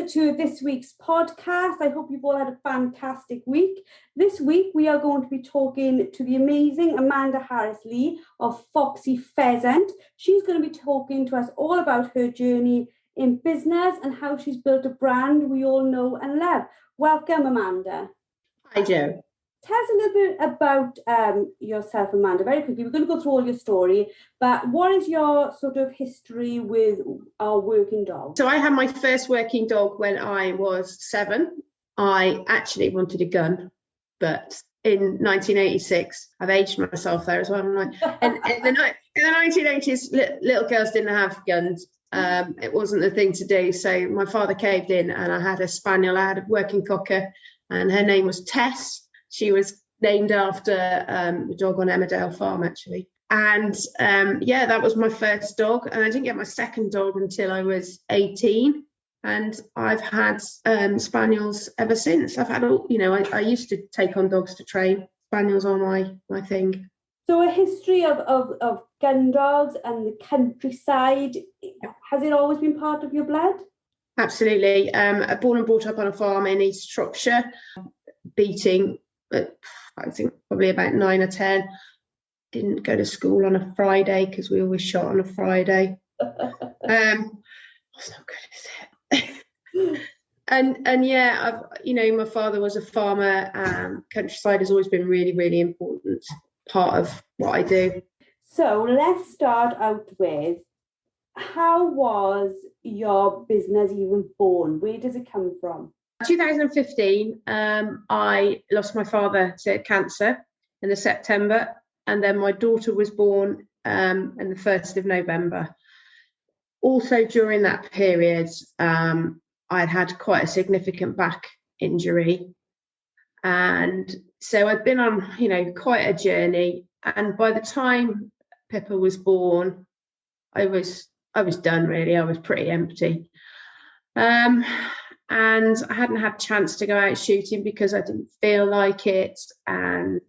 to this week's podcast. I hope you've all had a fantastic week. This week, we are going to be talking to the amazing Amanda Harris-Lea of Foxy Pheasant. She's going to be talking to us all about her journey in business and how she's built a brand we all know and love. Welcome, Amanda. Hi, Jo. Tell us a little bit about yourself, Amanda, very quickly. We're going to go through all your story, but what is your sort of history with our working dog? So I had my first working dog when I was 7. I actually wanted a gun, but in 1986, I've aged myself there as well. In the 1980s, little girls didn't have guns. It wasn't the thing to do. So my father caved in and I had a spaniel. I had a working cocker and her name was Tess. She was named after the dog on Emmerdale Farm, actually. And that was my first dog. And I didn't get my second dog until I was 18. And I've had spaniels ever since. I've had all, I used to take on dogs to train. Spaniels are my thing. So a history of gun dogs and the countryside, has it always been part of your blood? Absolutely. Born and brought up on a farm in East Shropshire, beating, I think probably about 9 or 10. Didn't go to school on a Friday because we always shot on a Friday. That's not good, is it? and yeah, my father was a farmer. Countryside has always been really, really important part of what I do. So let's start out with, how was your business even born? Where does it come from? 2015, I lost my father to cancer in the September, and then my daughter was born in the 1st of November. Also during that period, I'd had quite a significant back injury, and so I'd been on, quite a journey. And by the time Pippa was born, I was done really. I was pretty empty. And I hadn't had a chance to go out shooting because I didn't feel like it. And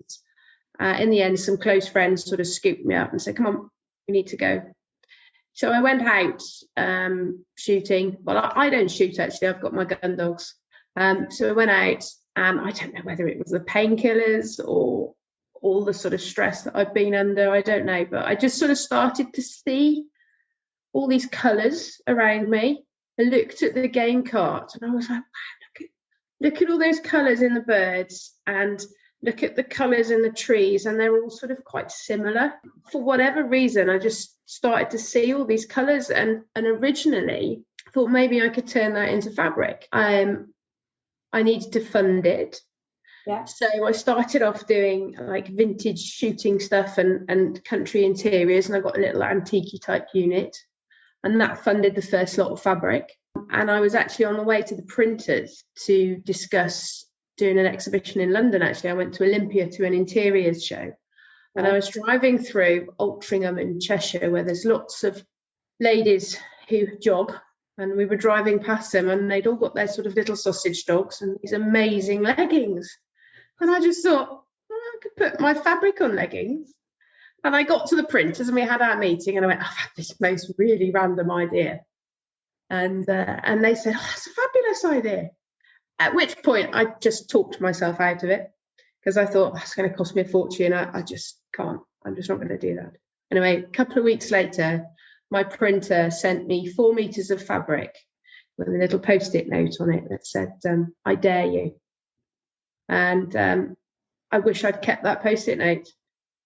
in the end, some close friends sort of scooped me up and said, come on, we need to go. So I went out shooting. Well, I don't shoot, actually. I've got my gun dogs. So I went out, and I don't know whether it was the painkillers or all the sort of stress that I've been under. I don't know. But I just sort of started to see all these colours around me. I looked at the game cart and I was like, wow, look at all those colours in the birds, and look at the colours in the trees, and they're all sort of quite similar. For whatever reason, I just started to see all these colours, and originally I thought maybe I could turn that into fabric. I needed to fund it. Yeah. So I started off doing like vintage shooting stuff and country interiors, and I got a little antique type unit. And that funded the first lot of fabric. And I was actually on the way to the printers to discuss doing an exhibition in London. Actually, I went to Olympia to an interiors show. And I was driving through Altrincham in Cheshire, where there's lots of ladies who jog. And we were driving past them, and they'd all got their sort of little sausage dogs and these amazing leggings. And I just thought, I could put my fabric on leggings. And I got to the printers and we had our meeting, and I went, I've had this most really random idea. And they said, oh, that's a fabulous idea. At which point I just talked myself out of it, because I thought, that's going to cost me a fortune. I just can't. I'm just not going to do that. Anyway, a couple of weeks later, my printer sent me 4 meters of fabric with a little Post-it note on it that said, I dare you. And I wish I'd kept that Post-it note.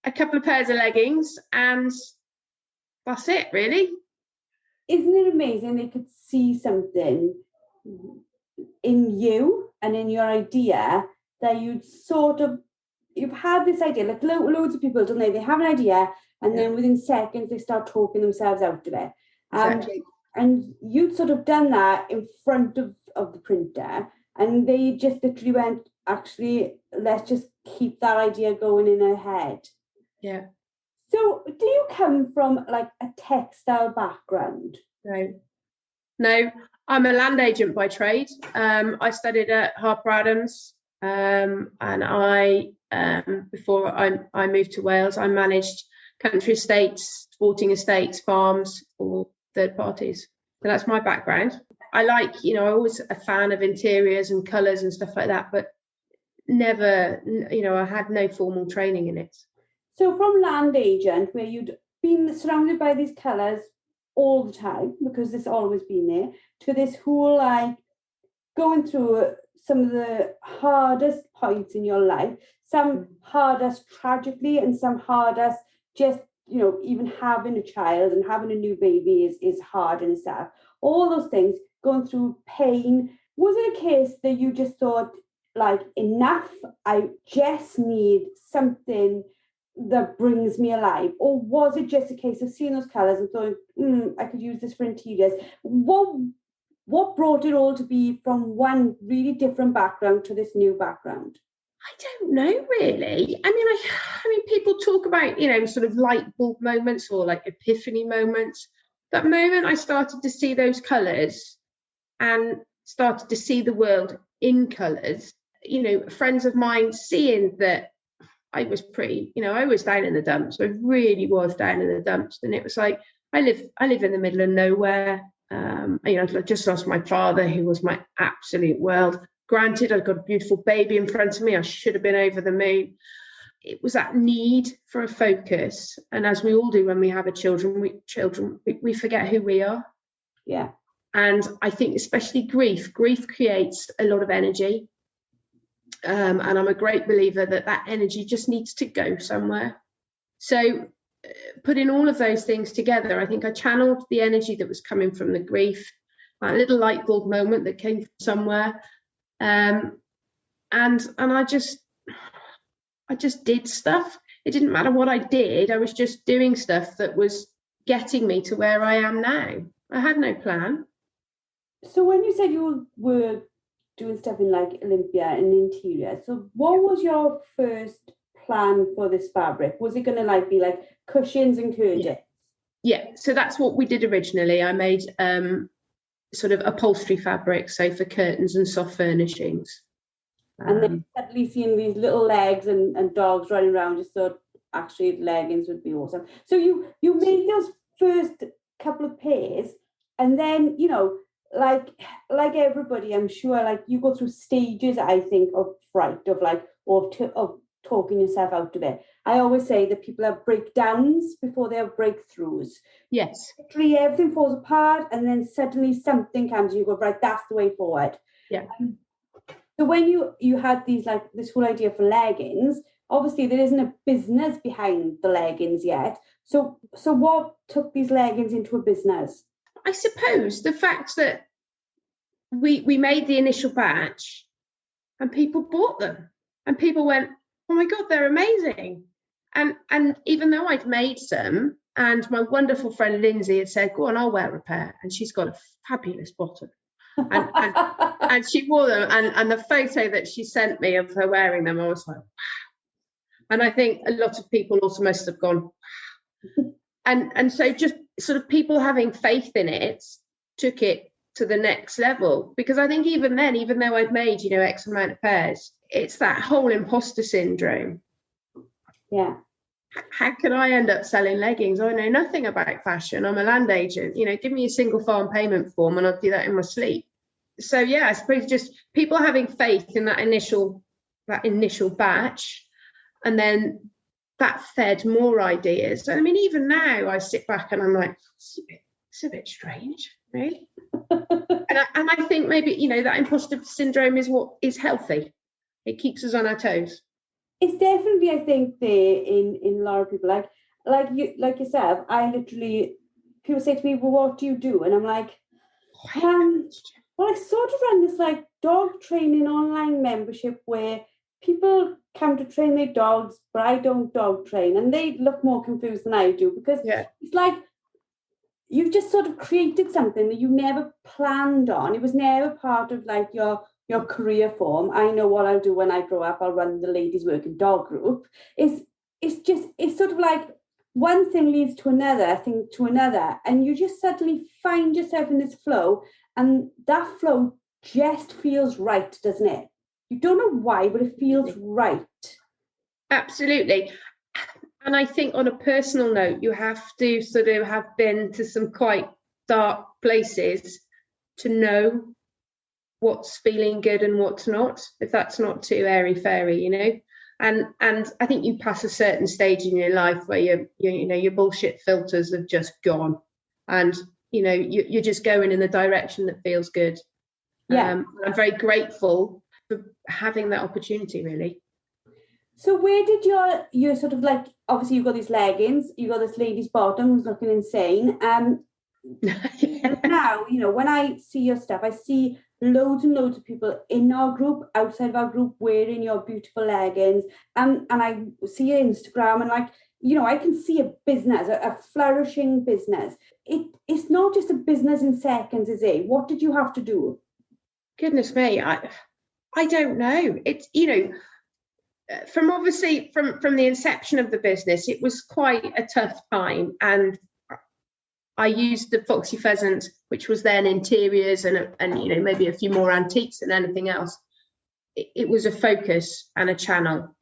A couple of pairs of leggings, and that's it, really. Isn't it amazing they could see something in you and in your idea that you've had this idea, like loads of people, don't they? They have an idea, and then within seconds they start talking themselves out of it. Exactly. And you'd sort of done that in front of the printer, and they just literally went, actually, let's just keep that idea going in her head. Yeah. So do you come from like a textile background? No, I'm a land agent by trade. I studied at Harper Adams, and I before I moved to Wales, I managed country estates, sporting estates, farms for third parties. So that's my background. I like, I'm always a fan of interiors and colours and stuff like that, but never, I had no formal training in it. So from land agent, where you'd been surrounded by these colours all the time, because it's always been there, to this whole like going through some of the hardest points in your life, some hardest tragically and some hardest just, even having a child and having a new baby is hard in itself. All those things, going through pain. Was it a case that you just thought, like, enough, I just need something that brings me alive? Or was it just a case of seeing those colours and thought, I could use this for interiors? What brought it all to be from one really different background to this new background? I don't know, really. I mean, people talk about, sort of light bulb moments or like epiphany moments. That moment I started to see those colours and started to see the world in colours, friends of mine seeing that I was pretty, I was down in the dumps. I really was down in the dumps. And it was like, I live in the middle of nowhere. I just lost my father, who was my absolute world. Granted, I've got a beautiful baby in front of me. I should have been over the moon. It was that need for a focus. And as we all do when we have we forget who we are. Yeah. And I think especially grief creates a lot of energy. And I'm a great believer that energy just needs to go somewhere. So putting all of those things together, I think I channeled the energy that was coming from the grief, that little light bulb moment that came from somewhere. And I just did stuff. It didn't matter what I did. I was just doing stuff that was getting me to where I am now. I had no plan. So when you said you were doing stuff in like Olympia and interior, so what was your first plan for this fabric? Was it going to be like cushions and curtains? Yeah, so that's what we did originally. I made sort of upholstery fabric, so for curtains and soft furnishings. And then suddenly seeing these little legs and dogs running around, just thought actually leggings would be awesome. So you made those first couple of pairs, and then like everybody, I'm sure, like you go through stages, I think, of fright, of talking yourself out of it. I always say that people have breakdowns before they have breakthroughs. Yes. Literally everything falls apart, and then suddenly something comes, and you go, right, that's the way forward. Yeah. So when you had this whole idea for leggings, obviously there isn't a business behind the leggings yet. So what took these leggings into a business? I suppose the fact that we made the initial batch and people bought them, and people went, oh my God, they're amazing. And even though I'd made some, and my wonderful friend Lindsay had said, go on, I'll wear a pair, and she's got a fabulous bottom. And she wore them, and the photo that she sent me of her wearing them, I was like, wow. And I think a lot of people also must have gone, wow. And so just sort of people having faith in it took it to the next level. Because I think even then, even though I'd made, X amount of pairs, it's that whole imposter syndrome. Yeah. How can I end up selling leggings? I know nothing about fashion. I'm a land agent. Give me a single farm payment form and I'll do that in my sleep. So yeah, I suppose just people having faith in that initial batch, and then that fed more ideas. I mean, even now I sit back and I'm like, it's a bit strange, really. and I think maybe that imposter syndrome is what is healthy. It keeps us on our toes. It's definitely, I think, there in a lot of people. Like yourself, people say to me, well, what do you do? And I'm like, well, I sort of run this like dog training online membership where people come to train their dogs, but I don't dog train. And they look more confused than I do, because it's like you've just sort of created something that you never planned on. It was never part of like your career form. I know what I'll do when I grow up. I'll run the ladies working dog group. It's sort of like one thing leads to another thing to another, and you just suddenly find yourself in this flow, and that flow just feels right, doesn't it? You don't know why, but it feels right. Absolutely. And I think on a personal note, you have to sort of have been to some quite dark places to know what's feeling good and what's not, if that's not too airy-fairy, you know. And I think you pass a certain stage in your life where your bullshit filters have just gone, and you're just going in the direction that feels good. I'm very grateful for having that opportunity, really. So where did your sort of like, obviously you've got these leggings, you've got this lady's bottom who's looking insane. And now, when I see your stuff, I see loads and loads of people in our group, outside of our group, wearing your beautiful leggings. And I see your Instagram, and I can see a business, a flourishing business. It's not just a business in seconds, is it? What did you have to do? Goodness me, I don't know. It's, from the inception of the business, it was quite a tough time, and I used the Foxy Pheasant, which was then interiors and maybe a few more antiques than anything else. It was a focus and a channel.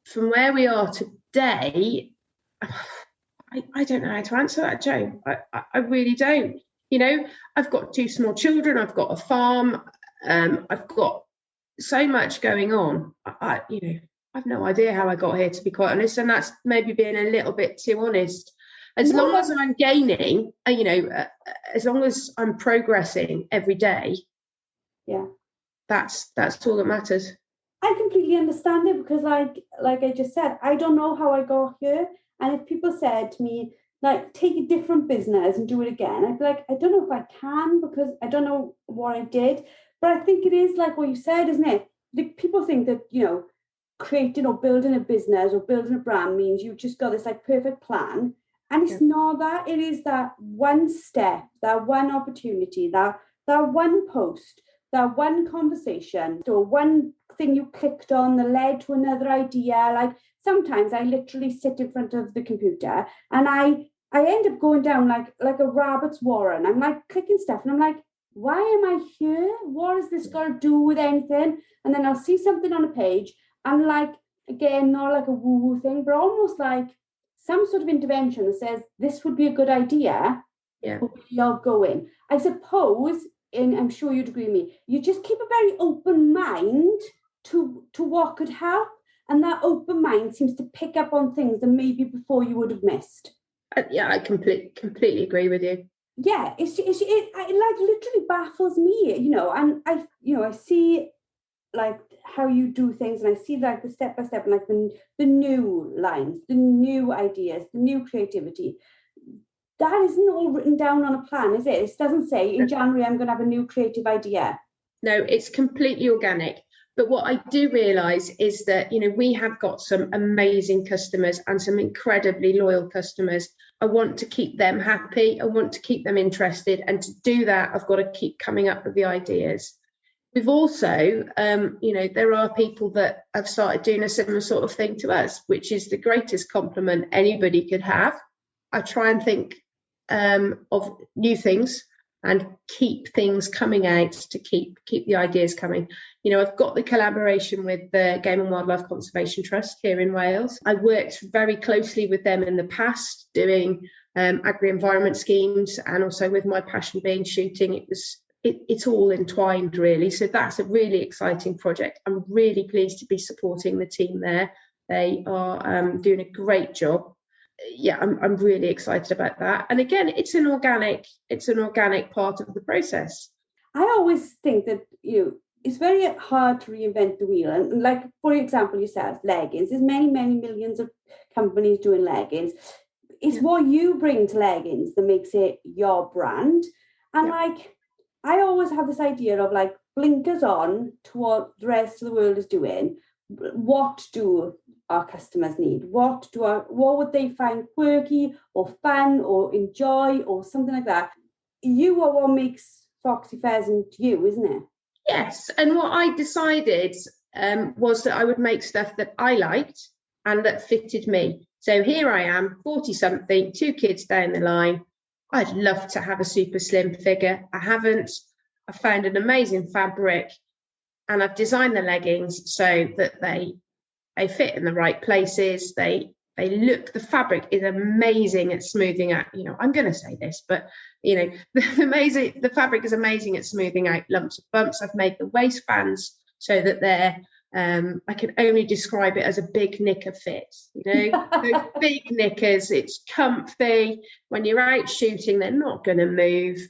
From where we are today, I don't know how to answer that, Jo. I really don't. I've got 2 small children. I've got a farm. I've got so much going on. I've no idea how I got here, to be quite honest, and that's maybe being a little bit too honest. As long as I'm gaining, as long as I'm progressing every day, that's all that matters. I completely understand it, because like I just said, I don't know how I got here. And if people said to me, like, take a different business and do it again, I'd be like, I don't know if I can, because I don't know what I did. But I think it is like what you said, isn't it? Like, people think that, creating or building a business or building a brand means you've just got this like perfect plan. And it's not that. It is that one step, that one opportunity, that one post, that one conversation, or one thing you clicked on that led to another idea. Like, sometimes I literally sit in front of the computer and I end up going down like a rabbit's warren. I'm like clicking stuff and I'm like, why am I here? What has this got to do with anything? And then I'll see something on a page and, like, again, not like a woo-woo thing, but almost like some sort of intervention that says this would be a good idea, but you're going. I suppose, and I'm sure you'd agree with me, you just keep a very open mind to what could help, and that open mind seems to pick up on things that maybe before you would have missed. I completely agree with you. Yeah, it like literally baffles me, and I see like how you do things, and I see like the step by step, and like the new lines, the new ideas, the new creativity. That isn't all written down on a plan, is it? It doesn't say in January I'm going to have a new creative idea. No, it's completely organic. But what I do realise is that, we have got some amazing customers and some incredibly loyal customers. I want to keep them happy. I want to keep them interested. And to do that, I've got to keep coming up with the ideas. We've also, there are people that have started doing a similar sort of thing to us, which is the greatest compliment anybody could have. I try and think of new things and keep things coming out to keep the ideas coming. I've got the collaboration with the Game and Wildlife Conservation Trust here in Wales. I worked very closely with them in the past doing agri-environment schemes, and also with my passion being shooting. It's all entwined, really. So that's a really exciting project. I'm really pleased to be supporting the team there. They are doing a great job. I'm really excited about that. And again, it's an organic part of the process. I always think that it's very hard to reinvent the wheel. And like, for example, yourself, leggings. There's many, many millions of companies doing leggings. It's what you bring to leggings that makes it your brand. And like, I always have this idea of like blinkers on to what the rest of the world is doing. What do our customers need? What would they find quirky or fun or enjoy or something like that? You are what makes Foxy Pheasant you, isn't it? Yes, and what I decided was that I would make stuff that I liked and that fitted me. So here I am, 40-something, 2 kids down the line. I'd love to have a super slim figure. I haven't. I found an amazing fabric, and I've designed the leggings so that they fit in the right places. They The fabric is amazing at smoothing out, I'm going to say this, but the fabric is amazing at smoothing out lumps of bumps. I've made the waistbands so that they're I can only describe it as a big knicker fit, those big knickers. It's comfy. When you're out shooting, they're not going to move.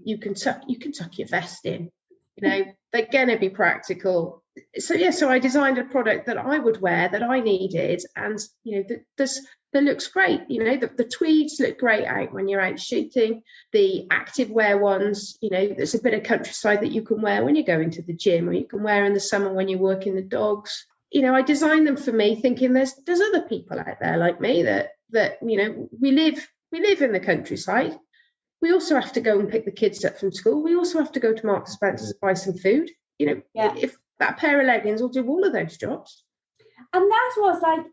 You can tuck your vest in, they're going to be practical. So I designed a product that I would wear, that I needed, and that looks great. The tweeds look great out when you're out shooting. The active wear ones, there's a bit of countryside that you can wear when you're going to the gym, or you can wear in the summer when you're working the dogs. I designed them for me, thinking there's other people out there like me that we live in the countryside. We also have to go and pick the kids up from school. We also have to go to Marks and Spencer's to buy some food. If that pair of leggings will do all of those jobs. And that's what's like,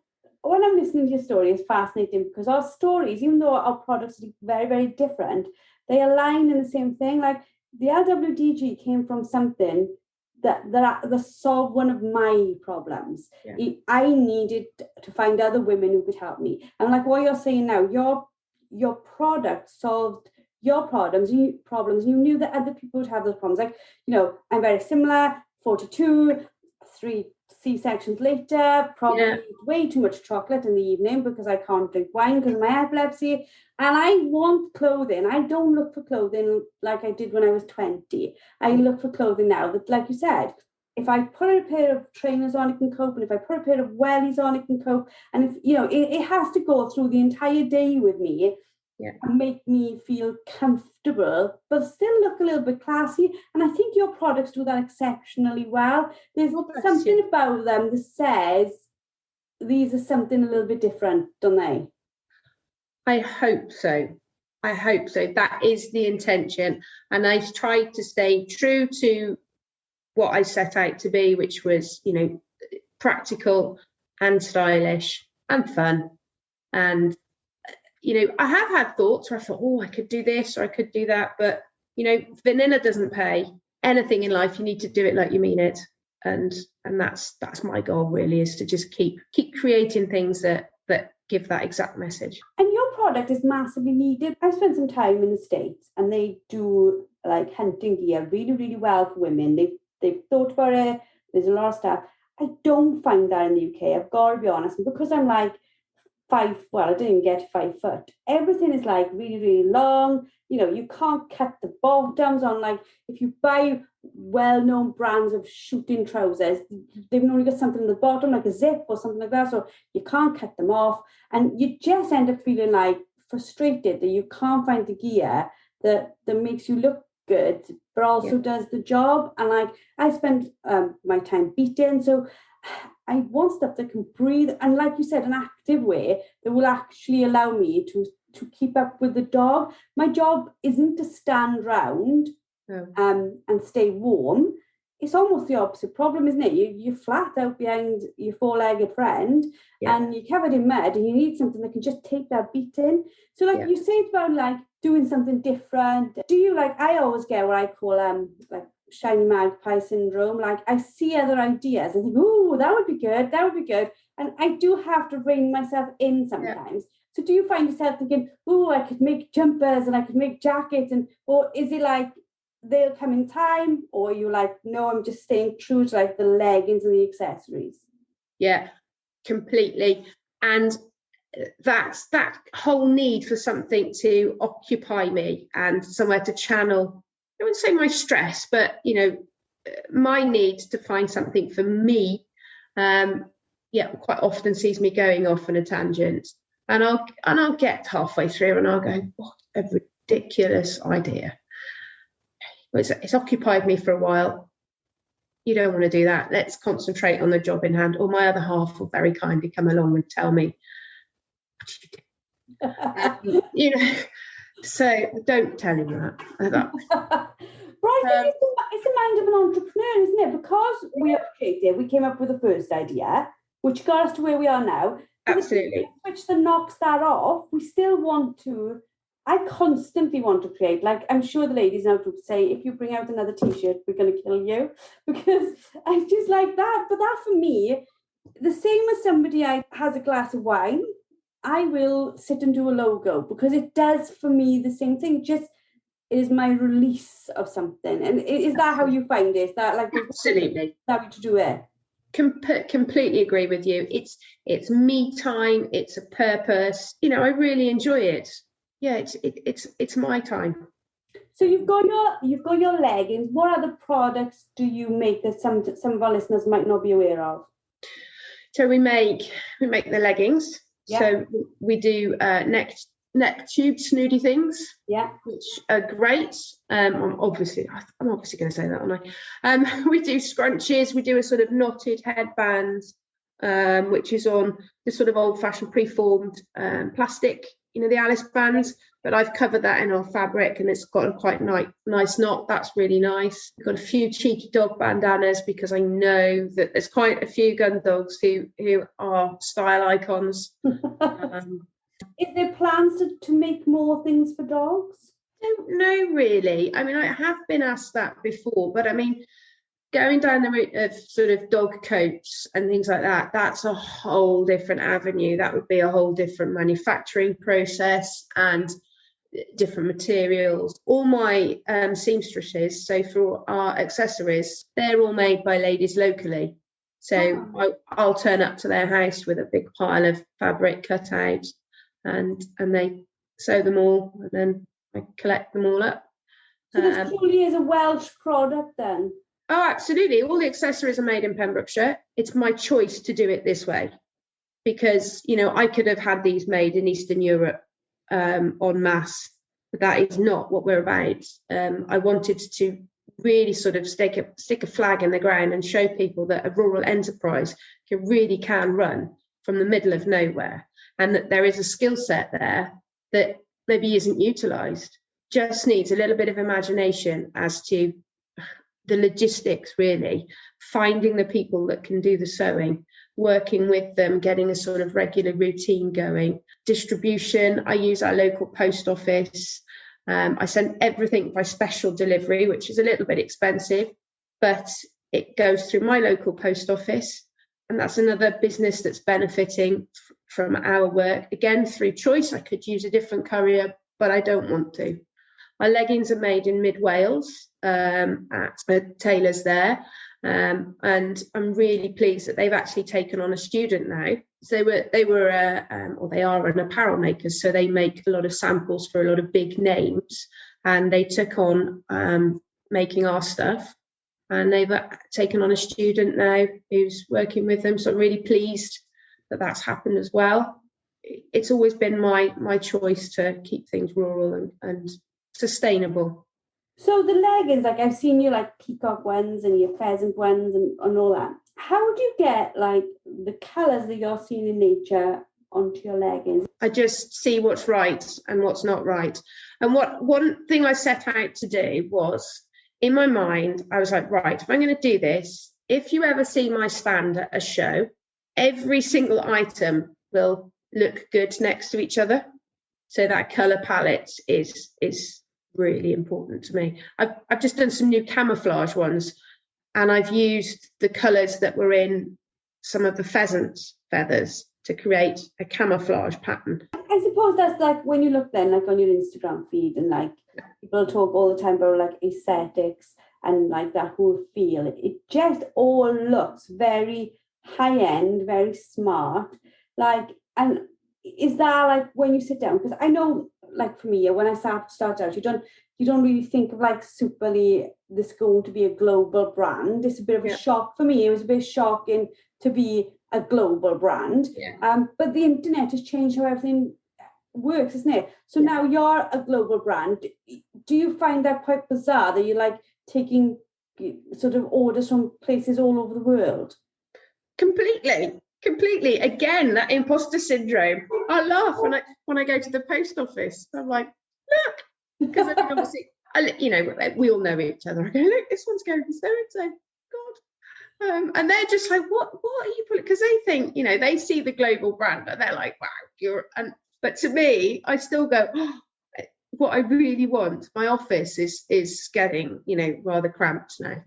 when I'm listening to your story, it's fascinating, because our stories, even though our products are very, very different, they align in the same thing. Like the LWDG came from something that solved one of my problems. Yeah. I needed to find other women who could help me. And like what you're saying now, your product solved your problems. You knew that other people would have those problems. Like, I'm very similar, 42, 3 C-sections later, probably way too much chocolate in the evening because I can't drink wine because of my epilepsy. And I want clothing. I don't look for clothing like I did when I was 20. I look for clothing now that, like you said, if I put a pair of trainers on, it can cope. And if I put a pair of wellies on, it can cope. And if it has to go through the entire day with me. Yeah. And make me feel comfortable, but still look a little bit classy. And I think your products do that exceptionally well. There's something about them that says these are something a little bit different, don't they? I hope so. That is the intention. And I've tried to stay true to what I set out to be, which was, practical and stylish and fun. And I have had thoughts where I thought, I could do this or I could do that. But, vanilla doesn't pay. Anything in life, you need to do it like you mean it. And that's my goal, really, is to just keep creating things that give that exact message. And your product is massively needed. I spent some time in the States, and they do like hunting gear really, really well for women. They've thought about it. There's a lot of stuff. I don't find that in the UK. I've got to be honest. And because I'm like, I didn't even get 5 foot. Everything is like really, really long. You can't cut the bottoms on, like, if you buy well-known brands of shooting trousers, they've only got something in the bottom, like a zip or something like that. So you can't cut them off. And you just end up feeling like frustrated that you can't find the gear that makes you look good, but also does the job. And like, I spend my time beating. So I want stuff that can breathe, and like you said, an active way that will actually allow me to keep up with the dog. My job isn't to stand round and stay warm. It's almost the opposite problem, isn't it? You're flat out behind your 4-legged friend and you're covered in mud, and you need something that can just take that beating. So like you say about like doing something different. Do you I always get what I call like shiny magpie syndrome. Like I see other ideas and think, oh, that would be good. And I do have to rein myself in sometimes. So do you find yourself thinking, oh, I could make jumpers and I could make jackets, or is it like they'll come in time, or are you like, no, I'm just staying true to like the leggings and the accessories? Yeah, completely. And that's that whole need for something to occupy me and somewhere to channel, I wouldn't say my stress, but my need to find something for me, quite often sees me going off on a tangent, and I'll get halfway through and I'll go, what a ridiculous idea. It's occupied me for a while. You don't want to do that. Let's concentrate on the job in hand. Or my other half will very kindly come along and tell me, what do you do? So don't tell him that. Right, it's the mind of an entrepreneur, isn't it? Because we are creative, we came up with the first idea, which got us to where we are now. Absolutely. Which then knocks that off. We still want to. I constantly want to create. Like, I'm sure the ladies now would say, if you bring out another T-shirt, we're going to kill you, because I just like that. But that for me, the same as somebody has a glass of wine. I will sit and do a logo because it does for me the same thing. Just it is my release of something. And is that how you find it? Is that like absolutely that way to do it? Completely agree with you. It's me time. It's a purpose. I really enjoy it. Yeah, it's my time. So you've got your leggings. What other products do you make that some of our listeners might not be aware of? So we make the leggings. Yeah. So we do neck tube snooty things. Yeah. Which are great. I'm obviously going to say that, aren't I? We do scrunchies. We do a sort of knotted headband, which is on the sort of old-fashioned preformed plastic, the Alice bands. But I've covered that in our fabric, and it's got a quite nice knot. That's really nice. We've got a few cheeky dog bandanas because I know that there's quite a few gun dogs who are style icons. Is there plans to make more things for dogs? I don't know, really. I mean, I have been asked that before, but I mean, going down the route of sort of dog coats and things like that, that's a whole different avenue. That would be a whole different manufacturing process and different materials. All my seamstresses, so for our accessories, they're all made by ladies locally. So I'll turn up to their house with a big pile of fabric cut out, and they sew them all, and then I collect them all up. So this truly is a Welsh product then? Oh, absolutely. All the accessories are made in Pembrokeshire. It's my choice to do it this way because, I could have had these made in Eastern Europe en masse, but that is not what we're about. I wanted to really sort of stick a flag in the ground and show people that a rural enterprise really can run from the middle of nowhere, and that there is a skill set there that maybe isn't utilised. Just needs a little bit of imagination as to the logistics, really, finding the people that can do the sewing, working with them, getting a sort of regular routine going. Distribution, I use our local post office. I send everything by special delivery, which is a little bit expensive, but it goes through my local post office. And that's another business that's benefiting from our work. Again, through choice, I could use a different courier, but I don't want to. My leggings are made in Mid Wales at a tailor's there. And I'm really pleased that they've actually taken on a student now. So they are an apparel maker. So they make a lot of samples for a lot of big names. And they took on making our stuff. And they've taken on a student now who's working with them. So I'm really pleased that that's happened as well. It's always been my choice to keep things rural and sustainable. So the leggings, like I've seen you like peacock ones and your pheasant ones and all that. How do you get like the colours that you're seeing in nature onto your leggings? I just see what's right and what's not right. And one thing I set out to do was, in my mind, I was like, right, if I'm going to do this, if you ever see my stand at a show, every single item will look good next to each other. So that colour palette is really important to me. I've just done some new camouflage ones, and I've used the colours that were in some of the pheasant feathers to create a camouflage pattern. I suppose that's like when you look then like on your Instagram feed, and like people talk all the time about like aesthetics and like that whole feel. It just all looks very high end, very smart. Like, and is that like when you sit down? Because I know, like for me, when I start out, you don't really think of like Superly, this going to be a global brand. It's a bit of a shock for me. It was a bit shocking to be a global brand. Yeah. But the internet has changed how everything works, isn't it? So now you're a global brand. Do you find that quite bizarre that you're like taking sort of orders from places all over the world? Completely. Again, that imposter syndrome. I laugh when I go to the post office. I'm like, look, because I mean, obviously, we all know each other. I go, look, this one's going for so and so. God, and they're just like, what are you putting? Because they think, they see the global brand, but they're like, wow, but to me, I still go, what I really want. My office is getting, rather cramped now.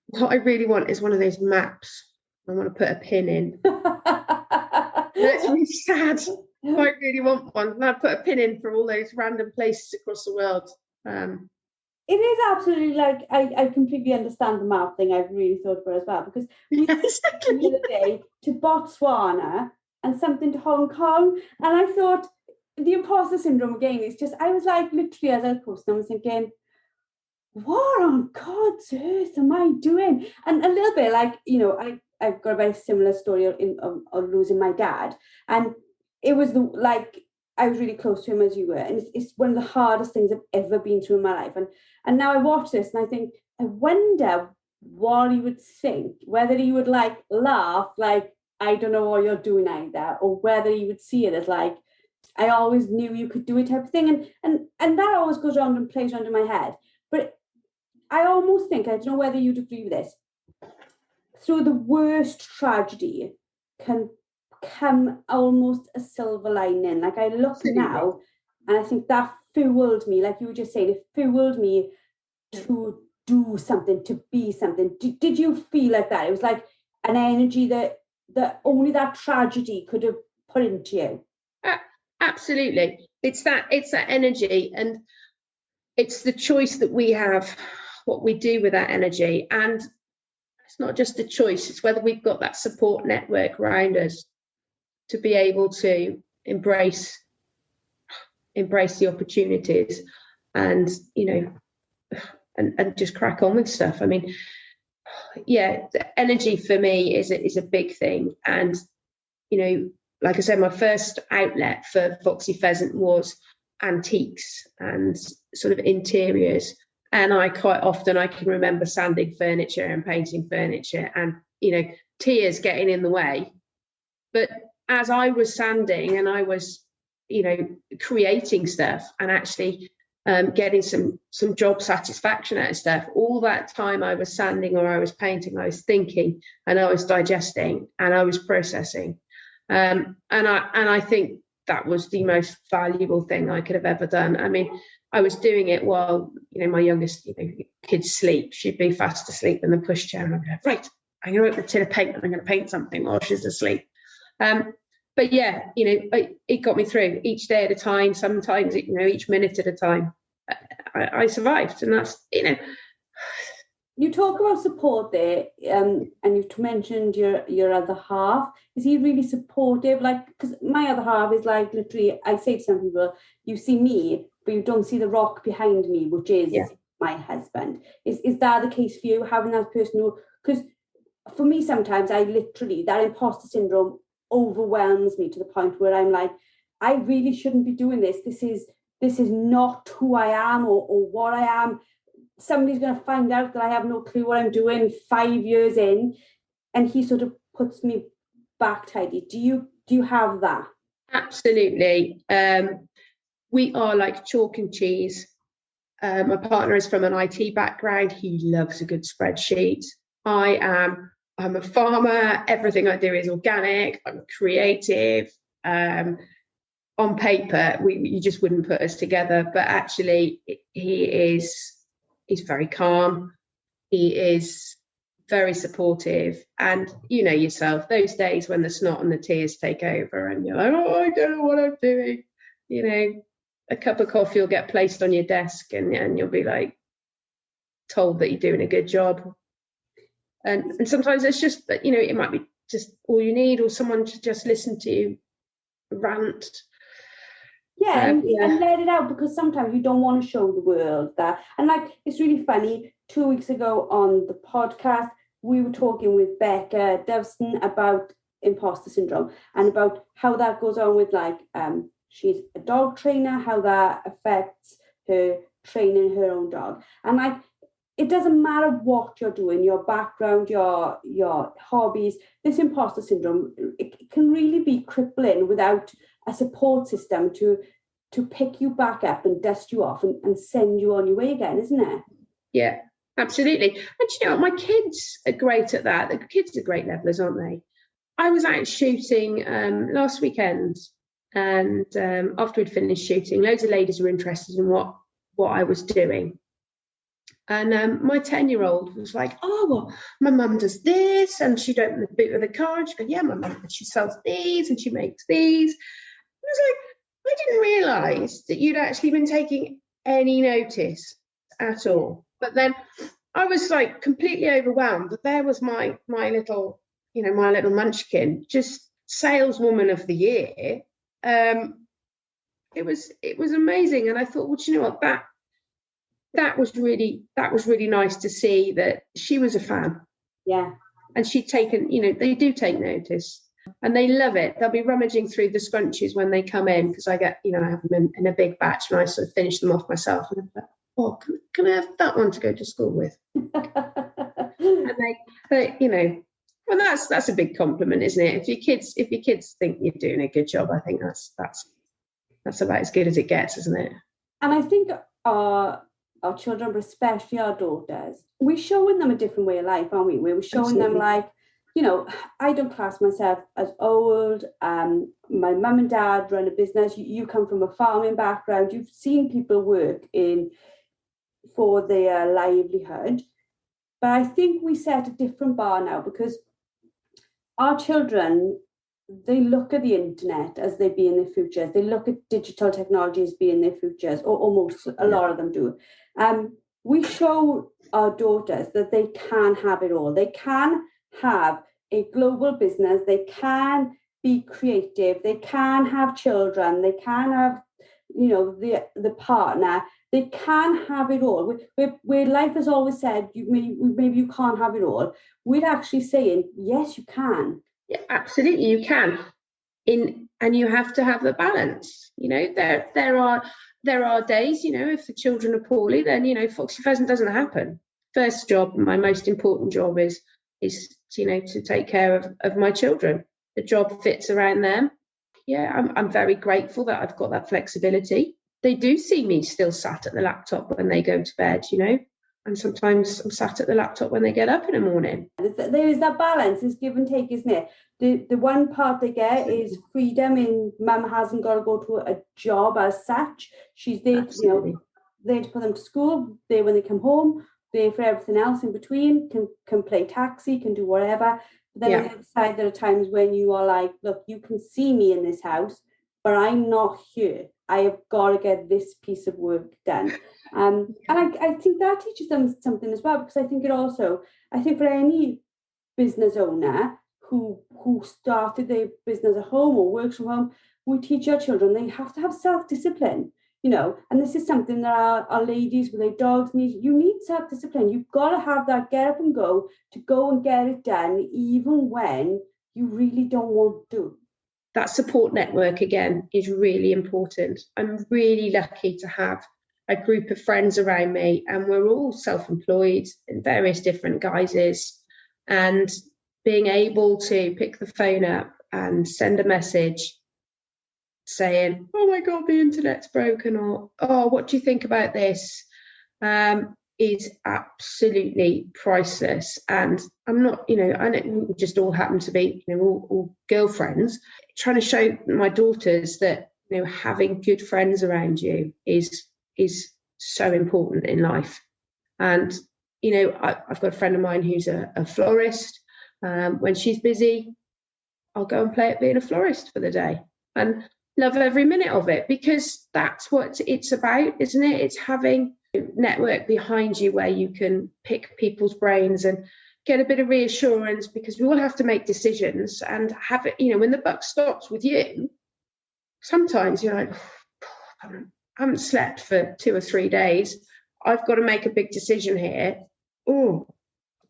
What I really want is one of those maps. I want to put a pin in. That's really sad. I really want one. And I'd put a pin in for all those random places across the world. It is absolutely like, I completely understand the map thing. I've really thought about it as well, because we went the other day to Botswana and something to Hong Kong, and I thought the imposter syndrome again is just, I was like, literally as I was posting, I was thinking, what on God's earth am I doing? And a little bit like, I've got a very similar story of losing my dad, and it was I was really close to him as you were, and it's one of the hardest things I've ever been through in my life. And now I watch this and I think, I wonder what he would think, whether he would laugh like, I don't know what you're doing either, or whether he would see it as like, I always knew you could do it type of thing. And that always goes around and plays around in my head. But I almost think, I don't know whether you'd agree with this, through the worst tragedy can come almost a silver lining. Like, I look now and I think that fueled me, like you were just saying, it fueled me to do something, to be something. Did you feel like that? It was like an energy that only that tragedy could have put into you. Absolutely. It's that energy, and it's the choice that we have, what we do with that energy. And it's not just a choice, it's whether we've got that support network around us to be able to embrace the opportunities and, and just crack on with stuff. I mean, yeah, the energy for me is a big thing. And, like I said, my first outlet for Foxy Pheasant was antiques and sort of interiors. And I can remember sanding furniture and painting furniture and, tears getting in the way. But as I was sanding and I was, creating stuff and actually getting some job satisfaction out of stuff, all that time I was sanding or I was painting, I was thinking and I was digesting and I was processing. And I think that was the most valuable thing I could have ever done. I mean, I was doing it while, my youngest, kid sleep. She'd be fast asleep in the pushchair and I'd be like, right, I'm going to open a tin of paint and I'm going to paint something while she's asleep. But yeah, it got me through each day at a time. Sometimes, each minute at a time. I survived, and that's, You talk about support there, and you've mentioned your other half. Is he really supportive? Like, because my other half is like, literally, I say to some people, you see me, but you don't see the rock behind me, which is my husband. Is that the case for you, having that person who? Because for me, sometimes that imposter syndrome overwhelms me to the point where I'm like, I really shouldn't be doing this. This is not who I am or what I am. Somebody's going to find out that I have no clue what I'm doing 5 years in, and he sort of puts me back tidy. Do you have that? Absolutely. We are like chalk and cheese. My partner is from an IT background. He loves a good spreadsheet. I'm a farmer. Everything I do is organic. I'm creative. On paper, you just wouldn't put us together, but actually he's very calm. He is very supportive. And yourself, those days when the snot and the tears take over and you're like, oh, I don't know what I'm doing. A cup of coffee will get placed on your desk and you'll be like told that you're doing a good job. And sometimes it's just that, it might be just all you need, or someone to just listen to you rant. And let it out, because sometimes you don't want to show the world that. And it's really funny, 2 weeks ago on the podcast, we were talking with Becca Doveston about imposter syndrome and about how that goes on with she's a dog trainer, how that affects her training her own dog. And it doesn't matter what you're doing, your background, your hobbies, this imposter syndrome, it can really be crippling without a support system to pick you back up and dust you off and send you on your way again, isn't it? Yeah, absolutely. And my kids are great at that. The kids are great levelers, aren't they? I was out shooting last weekend, and after we'd finished shooting, loads of ladies were interested in what I was doing. And my 10-year-old was like, oh, well, my mum does this, and she'd open the boot of the car and she'd go, yeah, my mum, she sells these and she makes these. was like, I didn't realise that you'd actually been taking any notice at all. But then I was like completely overwhelmed. But there was my little, my little munchkin, just saleswoman of the year. It was amazing. And I thought, well, do you know what, that was really nice to see that she was a fan. Yeah. And she'd taken, they do take notice. And they love it. They'll be rummaging through the scrunchies when they come in, because I get, I have them in a big batch, and I sort of finish them off myself. And I'm like, oh, can I have that one to go to school with? And they, well, that's a big compliment, isn't it? If your kids think you're doing a good job, I think that's about as good as it gets, isn't it? And I think our children, but especially our daughters, we're showing them a different way of life, aren't we? We're showing them, like, I don't class myself as old. My mum and dad run a business. You come from a farming background. You've seen people work for their livelihood. But I think we set a different bar now, because our children, they look at the internet as they be in their futures. They look at digital technology as being their futures, or almost a lot of them do. We show our daughters that they can have it all. They can have a global business. They can be creative. They can have children. They can have, the partner. They can have it all. Where life has always said, maybe you can't have it all, we're actually saying, yes, you can. Yeah, absolutely, you can. And you have to have the balance. There are days, if the children are poorly, then Foxy Pheasant doesn't happen. First job, my most important job is to take care of my children. The job fits around them. Yeah, I'm very grateful that I've got that flexibility. They do see me still sat at the laptop when they go to bed, and sometimes I'm sat at the laptop when they get up in the morning. There is that balance, it's give and take, isn't it? The one part they get is freedom, in mum hasn't got to go to a job as such. She's there, there to put them to school, there when they come home, there for everything else in between, can play taxi, can do whatever. But then on the other side, there are times when you are like, look, you can see me in this house, but I'm not here. I have got to get this piece of work done. And I think that teaches them something as well, because I think for any business owner who started their business at home or works from home, we teach our children they have to have self-discipline, and this is something that our ladies with their dogs need. You need self-discipline. You've got to have that get up and go and get it done, even when you really don't want to. That support network, again, is really important. I'm really lucky to have a group of friends around me, and we're all self-employed in various different guises, and being able to pick the phone up and send a message saying, oh my God, the internet's broken, or, oh, what do you think about this? Is absolutely priceless. And I'm not, I don't just all happen to be, all girlfriends. Trying to show my daughters that, having good friends around you is so important in life. And, I've got a friend of mine who's a florist. When she's busy, I'll go and play at being a florist for the day and love every minute of it, because that's what it's about, isn't it? It's having a network behind you where you can pick people's brains and get a bit of reassurance, because we all have to make decisions and have it, when the buck stops with you, sometimes you're like, I haven't slept for 2 or 3 days. I've got to make a big decision here. Oh,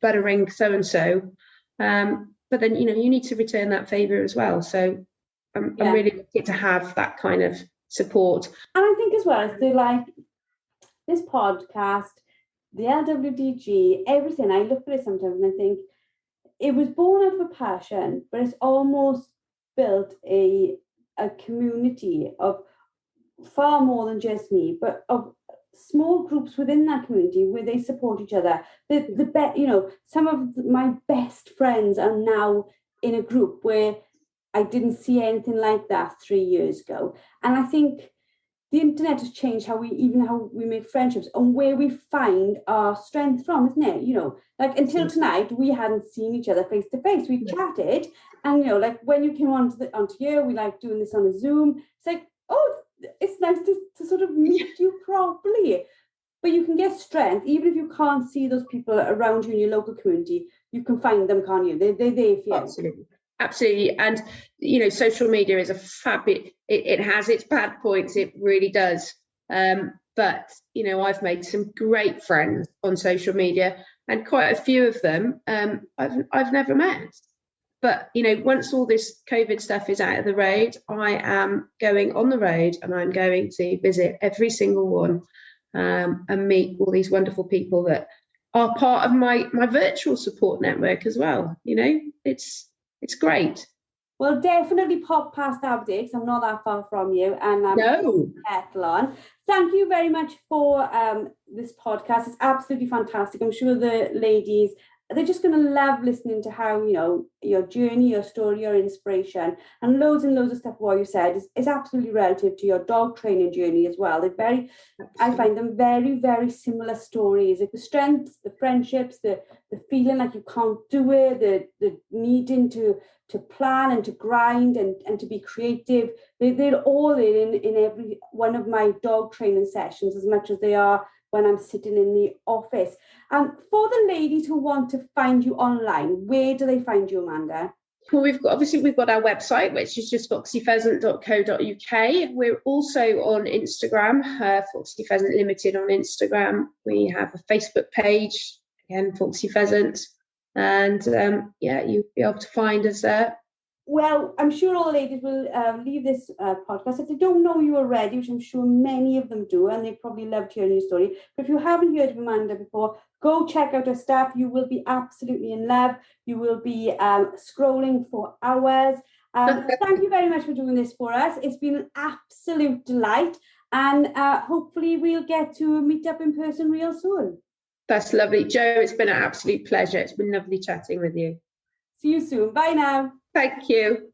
better ring so-and-so. But then, you need to return that favour as well. So I'm really lucky to have that kind of support. And I think as well, so like this podcast, the LWDG, everything, I look at it sometimes and I think it was born out of a passion, but it's almost built a community of far more than just me, but of small groups within that community where they support each other. Some of my best friends are now in a group where I didn't see anything like that 3 years ago. And I think the internet has changed how we make friendships and where we find our strength from, isn't it? You know, like until tonight, we hadn't seen each other face to face. We chatted, and you know, like when you came onto here, we like doing this on a Zoom. It's like, oh, it's nice to sort of meet you properly. But you can get strength even if you can't see those people around you in your local community. You can find them, can't you? They're there for you. Absolutely. And you know, social media is a fabulous. It has its bad points. It really does. But you know, I've made some great friends on social media, and quite a few of them I've never met. But you know, once all this COVID stuff is out of the road, I am going on the road, and I'm going to visit every single one. And meet all these wonderful people that are part of my virtual support network as well. You know, it's great. Well, definitely pop past Aberdeen because I'm not that far from you, and I'm settle on. Thank you very much for this podcast. It's absolutely fantastic. I'm sure the ladies, they're just going to love listening to how, you know, your journey, your story, your inspiration, and loads of stuff what you said is absolutely relative to your dog training journey as well. I find them very, very similar stories. Like the strengths, the friendships, the feeling like you can't do it, the needing to plan and to grind and to be creative. They're all in every one of my dog training sessions as much as they are when I'm sitting in the office. For the ladies who want to find you online, where do they find you, Amanda? Well, we've got our website, which is just foxypheasant.co.uk. We're also on Instagram, Foxy Pheasant Limited on Instagram. We have a Facebook page, again, Foxy Pheasant. And you'll be able to find us there. Well, I'm sure all the ladies will leave this podcast. If they don't know you already, which I'm sure many of them do, and they probably loved hearing your story, but if you haven't heard of Amanda before, go check out her stuff. You will be absolutely in love. You will be scrolling for hours. Thank you very much for doing this for us. It's been an absolute delight, and hopefully we'll get to meet up in person real soon. That's lovely. Jo, it's been an absolute pleasure. It's been lovely chatting with you. See you soon. Bye now. Thank you.